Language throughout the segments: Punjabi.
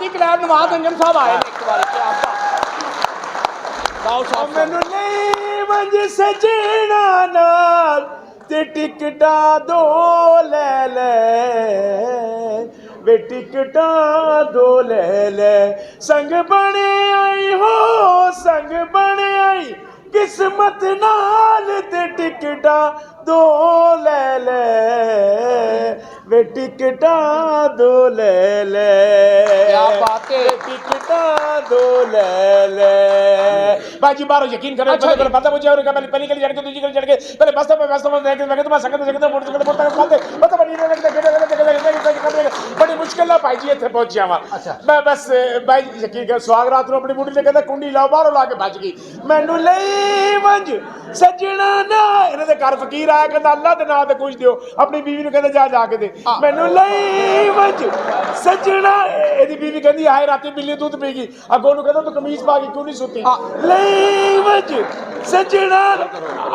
सादी कलैब नवाज अंजम साहब आए एक बार क्या गाओ साहब मैनू नहीं मंज सजना नाल ते टिकटा दो ले ले वे टिकटा दो ले ले संग बने आई हो संग बने आई किस्मत नाल ते टिकटा दो ले ले वे टिकटा दो ले ले क्या बात है टिकटा दो ले ले बाजी बारो यकीन करो पहले पता मुझे और पहली गली चढ़ के दूसरी गली चढ़ के पहले बस में देख लगे तो मैं सकते मोटरसाइकिल पता बनी बड़ी मुश्किल ना भाई जी इत्थे पहुंच जावा मैं बस भाई यकीन कर सुहागरात नु अपनी बुढ़ी ने कहंदा कुंडी लाओ बाहरों ला के भज गई मैनू लई मंज सजना ना इन्हां दे घर फकीर आया कहंदा अल्लाह दे नाम ते कुछ दियो अपनी बीवी नु कहंदा जा जाके दे मैनू लई मंज सजना एदी बीवी कहंदी हाय राती बिल्ली दूध पी गई अगों नु कहंदा तू कमीज पा के क्यों नहीं सुती लई मंज सजना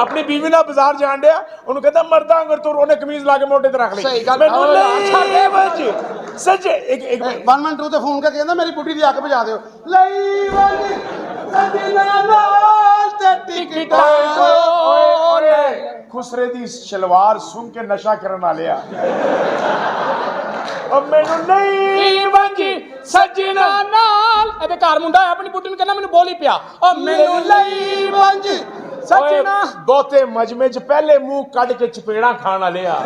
अपनी बीवी नाल बाजार जान दिया ओनु कहंदा मरदा अंगर तू ओने कमीज ला के मोटे ते रख ले मैनू लई मंज सच एक 1 मिनट ते फोन करके कहंदा मेरी बुढ़ी दी अग बुझा दियो लई मंज सजना नाल ते टिकटा ओए खुसरे दी शलवार सुन के नशा करन वाले आ ओ मैनू नहीं मंजी सजना नाल एदे घर मुंडा है अपनी बुढ़ी नु कहना मैनू बोल ही पिया ओ मैनू लई मंज सजना बहुते मजमे च पहले मुंह कट के चपेड़ा खान वाले आ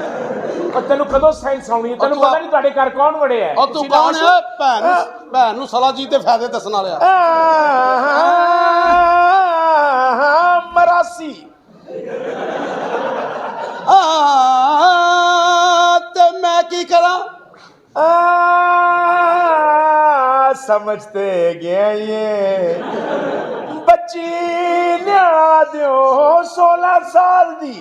और तेनू कदों साइंस आउणी तेनू पता नहीं तुहाडे घर कौन बड़े है और तू कौन है भैन नु सला जी ते फायदे दसन वाले मरासी ते मैं की करा समझते गया ये बच्ची लिया दियो 16 साल दी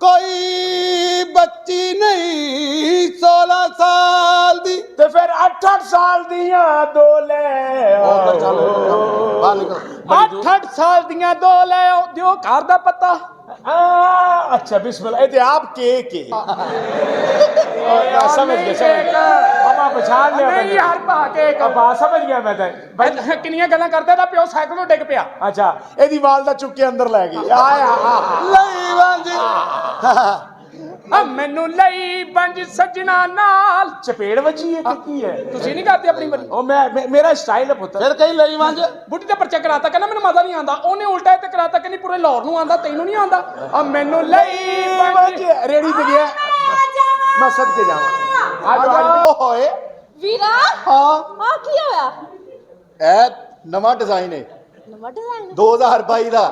कोई बच्ची नहीं 16 साल दी ते फिर 8 साल दियां दो ले बाहर निकल 8 साल दियां दो ले दियो घर दा पता अच्छा बिस्मिल्लाह ये आप के समझ गया मामा पहचान लिया नहीं यार पा के अब समझ गया मैं भाई किनियां गल्लां करदा दा प्यो साइकिल तो डिग पिया अच्छा एदी वालदा चुक के अंदर ले गई आया लई मंज मैनू लई बंज सजना नाल चपेड़ वजी है की है तुसी नहीं करते अपनी मर्जी ओ मैं मेरा स्टाइल है पुत्र फिर कहीं लई मंज बुढ़ी ते पर्चा कराता कहना मैनू मजा नहीं आंदा ओने उल्टा ते कराता कहनी पूरे लाहौर नु आंदा तैनू नहीं आंदा आ मैनू लई बंज रेडी पे गया मैं सदके जावा आज ओए ਵੀਰਾ हां ਆ ਕੀ ਹੋਇਆ ए नवा डिजाइन है ਨਵਾਂ ਡਿਜ਼ਾਈਨ 2022 ਦਾ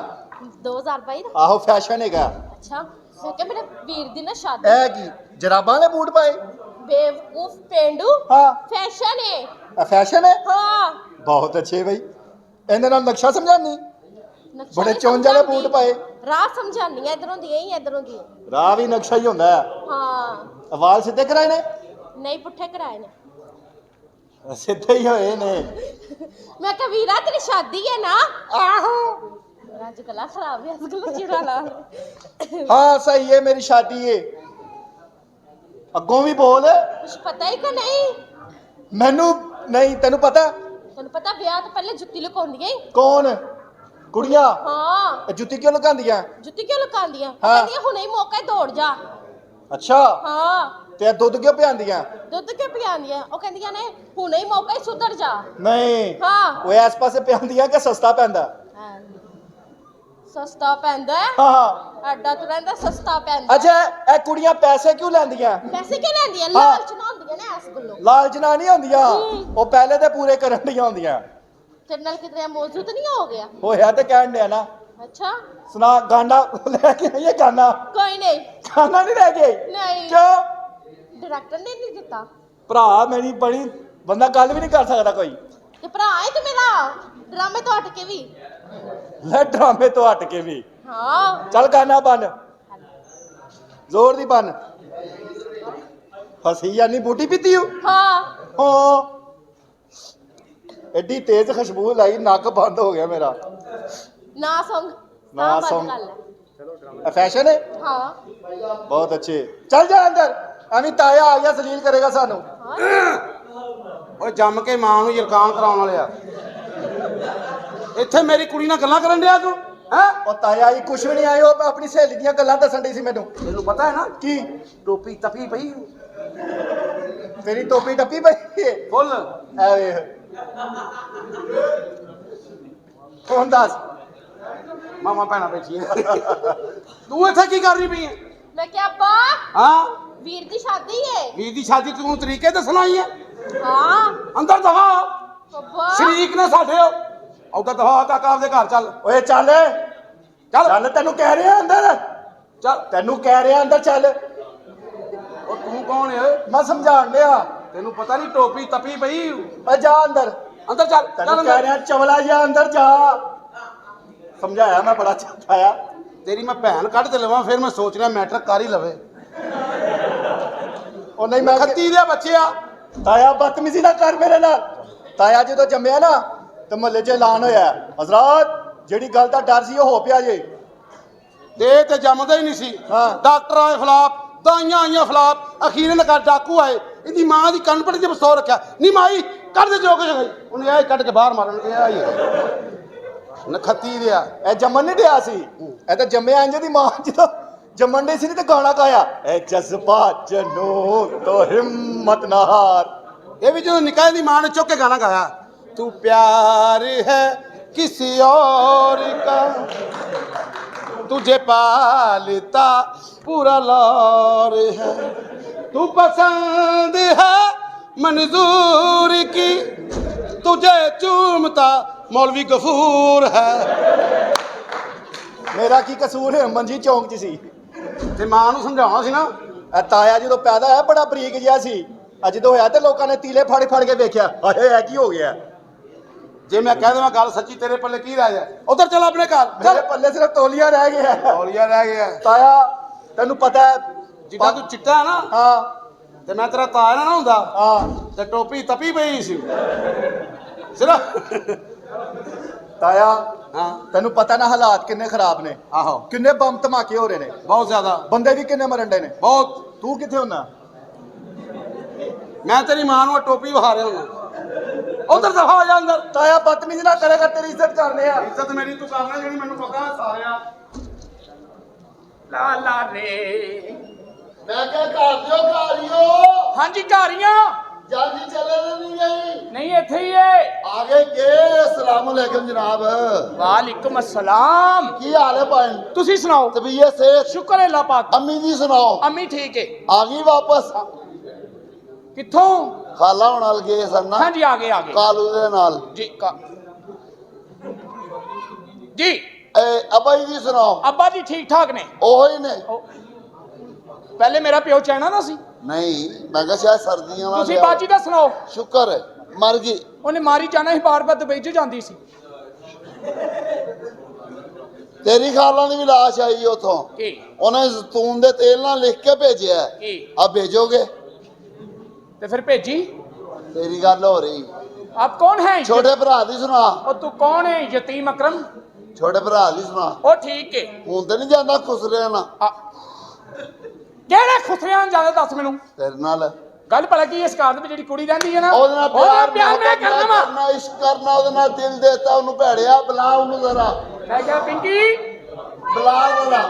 2022 ਦਾ ਆਹੋ ਫੈਸ਼ਨ ਹੈਗਾ ਅੱਛਾ ਮੈਂ ਕਿਹਾ ਮੇਰੇ ਵੀਰ ਦੀ ਨਾ ਸ਼ਾਦੀ ਇਹ ਕੀ ਜਰਾਬਾਂ ਵਾਲੇ ਬੂਟ ਪਾਏ ਬੇਵਕੂਫ ਪੇਂਡੂ ਹਾਂ ਫੈਸ਼ਨ ਹੈ ਇਹ ਫੈਸ਼ਨ ਹੈ ਹਾਂ ਬਹੁਤ ਅੱਛੇ ਬਈ ਇਹਦੇ ਨਾਲ ਨਕਸ਼ਾ ਸਮਝਾਣੀ ਨਕਸ਼ਾ ਬੜੇ ਨਹੀਂ ਚੌਂਜ ਵਾਲੇ ਸਮਝਾਉਂਦੀ। ਬੂਟ ਪਾਏ ਰਾਹ ਸਮਝਾਉਂਦੀ ਆ ਇਧਰੋਂ ਦੀ ਹੀ ਇਧਰੋਂ ਦੀ ਰਾਹ ਵੀ ਨਕਸ਼ਾ ਹੀ ਹੁੰਦਾ ਹੈ ਹਾਂ ਵਾਲ ਸਿੱਧੇ ਕਰਾਏ ਨੇ ਨਹੀਂ ਪੁੱਠੇ ਕਰਾਏ ਨੇ ਸਿੱਧੇ ਹੀ ਹੋਏ ਨੇ ਮੈਂ ਕਿਹਾ ਵੀਰਾ ਤੇਰੀ ਸ਼ਾਦੀ ਹੈ ਨਾ ਆਹੋ ਅੱਜ ਗਲਾ ਖਰਾਬ ਹੈ ਅੱਜ ਗਲਾ ਚਿੜਾ ਲਾ हाँ सही है मेरी शादी है अगों भी बोल ਕੁਛ ਪਤਾ ਹੀ ਕਿ ਨਹੀਂ मैनू नहीं तेनू पता ਤੈਨੂੰ ਪਤਾ ਵਿਆਹ ਤੋਂ ਪਹਿਲੇ ਜੁੱਤੀ ਲੁਕਾਉਂਦੀਆਂ ਹੀ कौन कुड़ियां ਹਾਂ जुत्ती क्यों लुकांदियां ਜੁੱਤੀ ਕਿਉਂ ਲੁਕਾਉਂਦੀਆਂ ਉਹ ਹਾਂ। ਕਹਿੰਦੀਆਂ ਹੁਣੇ ਹੀ ਮੌਕਾ ਹੈ ਦੌੜ ਜਾ अच्छा ਹਾਂ ते दूध क्यों पियांदियां ਦੁੱਧ ਕਿਉਂ ਪਿਆਉਂਦੀਆਂ ਉਹ ਕਹਿੰਦੀਆਂ ਨੇ ਹੁਣੇ ਹੀ ਮੌਕਾ ਹੀ ਸੁਧਰ ਜਾ नहीं ਹਾਂ वो इस पासे पियांदियां कि सस्ता पैंदा ਸਸਤਾ ਪੈਂਦਾ ਹੈ हाँ ਐਡਾ ਤੋਂ ਰਹਿੰਦਾ ਸਸਤਾ ਪੈਂਦਾ अच्छा ए कुड़ियां पैसे क्यों लैंदियां ਪੈਸੇ ਕਿਉਂ ਲੈਂਦੀਆਂ ਲਾਲਚ ਨਾ ਹੁੰਦੀਆਂ ਨੇ ਇਸ ਗੱਲੋਂ लालच ना नहीं होंदियां वो पहले ते पूरे करन दियां होंदियां ਤੇਰੇ ਨਾਲ ਕਿਤੇ ਮੌਜੂਦ ਨਹੀਂ ਹੋ ਗਿਆ होया ते कहन दिया ना ਅੱਛਾ सुना गाना लेके आई है गाना ਕੋਈ ਨਹੀਂ गाना नहीं लेके आई ਨਹੀਂ क्यों ਡਾਇਰੈਕਟਰ ਨੇ ਨਹੀਂ ਦਿੱਤਾ ਭਰਾ ਮੇਰੀ ਬੜੀ ਬੰਦਾ ਗੱਲ ਵੀ ਨਹੀਂ ਕਰ ਸਕਦਾ ਕੋਈ ਤੇ ਭਰਾ ਹੈ ਤੇ ਮੇਰਾ ਡਰਾਮੇ ਤੋਂ ਹਟ ਕੇ ਵੀ ਲੈ ਡਰਾਮੇ ਤੋਂ ਹਟ ਕੇ ਵੀ ਹਾਂ ਚੱਲ ਗਾਣਾ ਬਣ ਜ਼ੋਰ ਦੀ ਬਣ ਫਸੀ ਜਾਨੀ ਬੂਟੀ ਪੀਤੀ ਹੋ ਹਾਂ ਹਾਂ ਐਡੀ ਤੇਜ਼ ਖੁਸ਼ਬੂ ਲਾਈ ਨੱਕ ਬੰਦ ਹੋ ਗਿਆ ਮੇਰਾ ਨਾ ਸੰਗ ਨਾ ਸੰਗ। ਫੈਸ਼ਨ है ਹਾਂ बहुत अच्छे चल जा अंदर ਐਵੇਂ ਤਾਇਆ ਆ ਗਿਆ ਸਲੀਲ ਕਰੇਗਾ ਸਾਨੂੰ। ਓਏ ਜੰਮ ਕੇ ਮਾਂ ਨੂੰ ਯਰਕਾਨ ਕਰਾਉਣ ਵਾਲਿਆ, ਇੱਥੇ ਮੇਰੀ ਕੁੜੀ ਨਾਲ ਗੱਲਾਂ ਕਰਨ ਡਿਆ ਤੂੰ ਹੈ? ਉਹ ਤਾਇਆ ਇਹ ਕੁਛ ਵੀ ਨਹੀਂ ਆਏ, ਉਹ ਆਪਣੀ ਸਹੇਲੀ ਦੀਆਂ ਗੱਲਾਂ ਦੱਸਣ ਡਈ ਸੀ ਮੈਨੂੰ। ਤੈਨੂੰ ਪਤਾ ਹੈ ਨਾ ਕੀ? ਟੋਪੀ ਤਪੀ ਪਈ ਤੇਰੀ ਟੋਪੀ ਟੱਪੀ ਪਈ ਏ ਫੁੱਲ। ਐ ਵੇਖ ਕੌਣ ਦੱਸ? ਮਾਮਾ ਭੈਣਾਂ ਬੈਠੀਆਂ। ਤੂੰ ਇੱਥੇ ਕੀ ਕਰ ਰਹੀ ਪਈ ਹੈ? ਮੈਂ ਕਿਹਾ ਅੱਬਾ ਹਾਂ ਵੀਰ ਦੀ ਸ਼ਾਦੀ ਹੈ। ਵੀਰ ਦੀ ਸ਼ਾਦੀ ਤੂੰ ਤਰੀਕੇ ਦੱਸਣਾ ਆਈ ਹੈ? ਹਾਂ ਅੰਦਰ ਦਫਾ ਅੱਬਾ ਸ਼ਰੀਕ ਨੇ ਸਾਡੇ ਉਧਰ ਦਫਾ ਕਾਕਾ ਆਪਦੇ ਘਰ ਚੱਲ। ਓਏ ਚੱਲ ਚੱਲ ਚੱਲ, ਤੈਨੂੰ ਕਹਿ ਰਿਹਾ ਅੰਦਰ, ਚੱਲ। ਤੈਨੂੰ ਕਹਿ ਰਿਹਾ ਅੰਦਰ ਚੱਲ। ਉਹ ਤੂੰ ਕੌਣ ਹੈ? ਮੈਂ ਸਮਝਾਣ ਡਿਆ। ਤੈਨੂੰ ਪਤਾ ਨਹੀਂ ਟੋਪੀ ਤਪੀ ਪਈ। ਓਏ ਜਾ ਅੰਦਰ, ਅੰਦਰ ਚੱਲ ਤੈਨੂੰ ਚੱਲ ਕਹਿ ਅੰਦਰ। ਰਿਹਾ ਚਵਲਾ ਜਾ ਅੰਦਰ ਜਾ। ਸਮਝਾਇਆ ਮੈਂ ਬੜਾ ਚੰਗਾਇਆ। ਤੇਰੀ ਮੈਂ ਭੈਣ ਕੱਢ ਤੇ ਲਵਾਂ ਫਿਰ ਮੈਂ ਸੋਚ ਰਿਹਾ ਮੈਟਰ ਕਰ ਹੀ ਲਵੇ। ਉਹ ਨਹੀਂ ਮੈਂ ਖੱਤੀ ਦੇ ਬੱਚਿਆ। ਤਾਇਆ ਬਦਤਮੀਜ਼ੀ ਨਾ ਕਰ ਮੇਰੇ ਨਾਲ। ਤਾਇਆ ਜਦੋਂ ਜੰਮਿਆ ਨਾ ਤੇ ਮਹੱਲੇ 'ਚ ਐਲਾਨ ਹੋਇਆ, ਹਜ਼ਰਤ ਜਿਹੜੀ ਗੱਲ ਦਾ ਡਰ ਸੀ ਉਹ ਹੋ ਪਿਆ ਜੇ। ਤੇ ਜੰਮਦਾ ਹੀ ਨਹੀਂ ਸੀ। ਹਾਂ। ਡਾਕਟਰ ਆਏ ਫਲਾਪ, ਦਵਾਈਆਂ ਆਈਆਂ ਫਲਾਪ, ਅਖੀਰਨ ਕਰ ਡਾਕੂ ਆਏ, ਇਹਦੀ ਮਾਂ ਦੀ ਕਨਪਟ ਦੇ ਬਸੋ ਰੱਖਿਆ। ਨਹੀਂ ਮਾਈ ਕੱਢ ਦੇ ਜੋ ਕੁਝ ਹੋਈ। ਉਹਨੇ ਇਹ ਕੱਢ ਕੇ ਬਾਹਰ ਮਾਰਨ ਗਿਆ ਹੀ ਨਖੱਤੀ ਦਿਆ। ਇਹ ਜੰਮਣ ਨਹੀਂ ਡਿਆ ਸੀ, ਇਹ ਤਾਂ ਜੰਮਿਆ ਇੰਜ ਦੀ ਮਾਂ ਜਦੋਂ ਜੰਮਣ ਡਈ ਸੀ ਤੇ ਗਾਣਾ ਗਾਇਆ, ਐ ਜਜ਼ਬਾ ਜਨੂਨ ਤੋਂ ਹਿੰਮਤ ਨਾ ਹਾਰ। ਇਹ ਵੀ ਜਦੋਂ ਨਿਕਾਹ ਦੀ ਮਾਂ ਨੇ ਚੁੱਕ ਕੇ ਗਾਣਾ ਗਾਇਆ, ਤੂੰ ਪਿਆਰ ਹੈ किसी और का तुझे पालता पूरा लौर है, तू पसंद है मंजूर की तुझे चूमता मौलवी गफूर है। ਮੇਰਾ ਕੀ ਕਸੂਰ ਹੈ? ਮੰਜੀ ਚੌਂਕ 'ਚ ਸੀ ਤੇ ਮਾਂ ਨੂੰ ਸਮਝਾਉਣਾ ਸੀ ਨਾ। ਇਹ ਤਾਇਆ ਜਦੋਂ ਪੈਦਾ ਹੋਇਆ ਬੜਾ ਬਰੀਕ ਜਿਹਾ ਸੀ, ਅੱਜ ਜਦੋਂ ਹੋਇਆ ਤੇ ਲੋਕਾਂ ਨੇ ਤੀਲੇ ਫੜ ਫੜ ਕੇ ਵੇਖਿਆ, ਹਾਏ ਇਹ ਕੀ ਹੋ ਗਿਆ। ਜੇ ਮੈਂ ਕਹਿ ਦੇਵਾਂ ਗੱਲ ਸੱਚੀ, ਤੇਰੇ ਪੱਲੇ ਕੀ ਰਹਿ ਗਿਆ? ਉਧਰ ਚੱਲ ਆਪਣੇ ਘਰ ਮੇਰੇ ਚੱਲ। ਪੱਲੇ ਸਿਰਫ ਤੋਲੀਆ ਰਹਿ ਗਿਆ। ਤੌਲੀਆ ਰਹਿ ਗਿਆ। ਤਾਇਆ ਤੈਨੂੰ ਪਤਾ ਹੈ ਜਿੱਦਾਂ ਤੂੰ ਚਿੱਟਾ ਹੈ ਨਾ, ਹਾਂ ਤੇ ਮੈਂ ਤੇਰਾ ਤਾਇਆ ਨਾ ਹੁੰਦਾ ਹਾਂ ਤੇ ਟੋਪੀ ਤਪੀ ਪਈ ਸੀ ਸਿਰਫ। ਤਾਇਆ ਹਾਂ ਤੈਨੂੰ ਪਤਾ ਨਾ ਹਾਲਾਤ ਕਿੰਨੇ ਖਰਾਬ ਨੇ, ਆਹੋ ਕਿੰਨੇ ਬੰਬ ਧਮਾਕੇ ਹੋ ਰਹੇ ਨੇ, ਬਹੁਤ ਜ਼ਿਆਦਾ, ਬੰਦੇ ਵੀ ਕਿੰਨੇ ਮਰਨ ਡੇ ਨੇ। ਬਹੁਤ। ਤੂੰ ਕਿੱਥੇ ਹੁੰਨਾ? ਮੈਂ ਤੇਰੀ ਮਾਂ ਨੂੰ ਟੋਪੀ ਵਿਖਾ ਰਿਹਾ ਹਾਂ। ਉਧਰ ਦਫਾ ਹੋ ਜਾ ਅੰਦਰ। ਤਾਇਆ ਬਦਤਮੀਜ਼ੀ ਨਾ ਕਰੇਗਾ, ਤੇਰੀ ਇੱਜ਼ਤ ਕਰਨੇ ਆ। ਇੱਜ਼ਤ ਮੇਰੀ ਤੂੰ ਕਰਨਾ ਜਿਹੜੀ ਮੈਨੂੰ ਪਤਾ ਸਾਰਿਆ। ਲਾ ਲਾ ਰੇ। ਮੈਂ ਕਿਹਾ ਘਰ ਦਿਓ ਘਾਰੀਓ, ਹਾਂਜੀ ਘਾਰੀਆਂ ਜਲਦੀ ਚਲੇ ਨਹੀਂ ਗਈ। ਨਹੀਂ ਇੱਥੇ ਹੀ ਏ। ਆ ਗਏ ਕੇ? ਅਸਲਾਮ ਅਲੈਕੁਮ ਜਨਾਬ। ਵਾਲੇਕੁਮ ਅਸਲਾਮ। ਕੀ ਹਾਲ ਹੈ ਭਾਈ? ਤੁਸੀਂ ਸੁਣਾਓ? ਤਬੀਅਤ ਸੇ? ਸ਼ੁਕਰ ਹੈ ਅੱਲਾਹ ਪਾਕ। ਅੰਮੀ ਦੀ ਸੁਣਾਓ? ਅੰਮੀ ਠੀਕ ਏ। ਆ ਗਈ ਵਾਪਸ? ਕਿੱਥੋਂ? ਖਾਲਾ ਹੋਣ ਨਾਲ ਗਏ ਸਨ ਨਾ, ਹਾਂਜੀ ਆ ਗਏ ਕਾਲੂ ਦੇ ਨਾਲ। ਜੀ ਜੀ ਅੱਬਾ ਜੀ ਦੀ ਸੁਣਾਓ? ਅੱਬਾ ਜੀ ਠੀਕ ਠਾਕ ਨੇ। ਉਹੋ ਹੀ ਨੇ? ਪਹਿਲੇ ਮੇਰਾ ਪਿਓ ਚਾਈਨਾ ਦਾ ਸੀ। ਨਹੀਂ, ਮੈਂ ਕਿਹਾ ਸ਼ਾਇਦ ਸਰਦੀਆਂ ਨਾਲ। ਤੁਸੀਂ ਬਾਜੀ ਦਾ ਸੁਣਾਓ? ਸ਼ੁਕਰ ਹੈ ਮਰ ਗਈ। ਉਹਨੇ ਮਾਰੀ ਜਾਣਾ ਸੀ, ਬਾਰ-ਬਾਰ ਦੁਬਈ 'ਚ ਜਾਂਦੀ ਸੀ। ਤੇਰੀ ਖਾਲਾਂ ਦੀ ਵੀ ਲਾਸ਼ ਆਈ ਉਥੋਂ, ਕੀ? ਉਹਨੇ ਜ਼ੈਤੂਨ ਦੇ ਤੇਲ ਨਾਲ ਲਿਖ ਕੇ ਭੇਜਿਆ। ਕੀ? ਆ ਭੇਜੋਗੇ? ਤੇ ਫਿਰ ਭੇਜੀ। ਤੇਰੀ ਗੱਲ ਹੋ ਰਹੀ। ਆਪ ਕੌਣ ਹੈ? ਛੋਟੇ ਭਰਾ ਦੀ ਸੁਣਾ। ਉਹ ਤੂੰ ਕੌਣ ਹੈ? ਯਤੀਮ ਅਕਰਮ। ਛੋਟੇ ਭਰਾ ਦੀ ਸੁਣਾ। ਉਹ ਠੀਕ ਏ। ਹੁਣ ਤੇ ਨਹੀਂ ਜਾਂਦਾ ਖੁਸਰਿਆਂ ਨਾਲ? ਕਿਹੜੇ ਖੁਸਰਿਆਂ ਜਿਆਦਾ ਦੱਸ ਮੈਨੂੰ। ਤੇਰੇ ਨਾਲ ਗੱਲ ਭਲਾ ਕੀ ਇਸ ਘਰ ਦੇ ਵਿੱਚ ਜਿਹੜੀ ਕੁੜੀ ਰਹਿੰਦੀ ਹੈ ਨਾ, ਉਹਦੇ ਨਾਲ ਪਿਆਰ ਮੈਂ ਕਰਨਾ ਵਾ। ਇਸ਼ਕ ਕਰਨਾ, ਉਹਦੇ ਨਾਲ ਦਿਲ ਦੇਤਾ ਉਹਨੂੰ। ਭੈੜਿਆ ਬੁਲਾ ਉਹਨੂੰ ਜ਼ਰਾ, ਮੈਂ ਕਿਹਾ ਪਿੰਕੀ ਬੁਲਾ ਜ਼ਰਾ।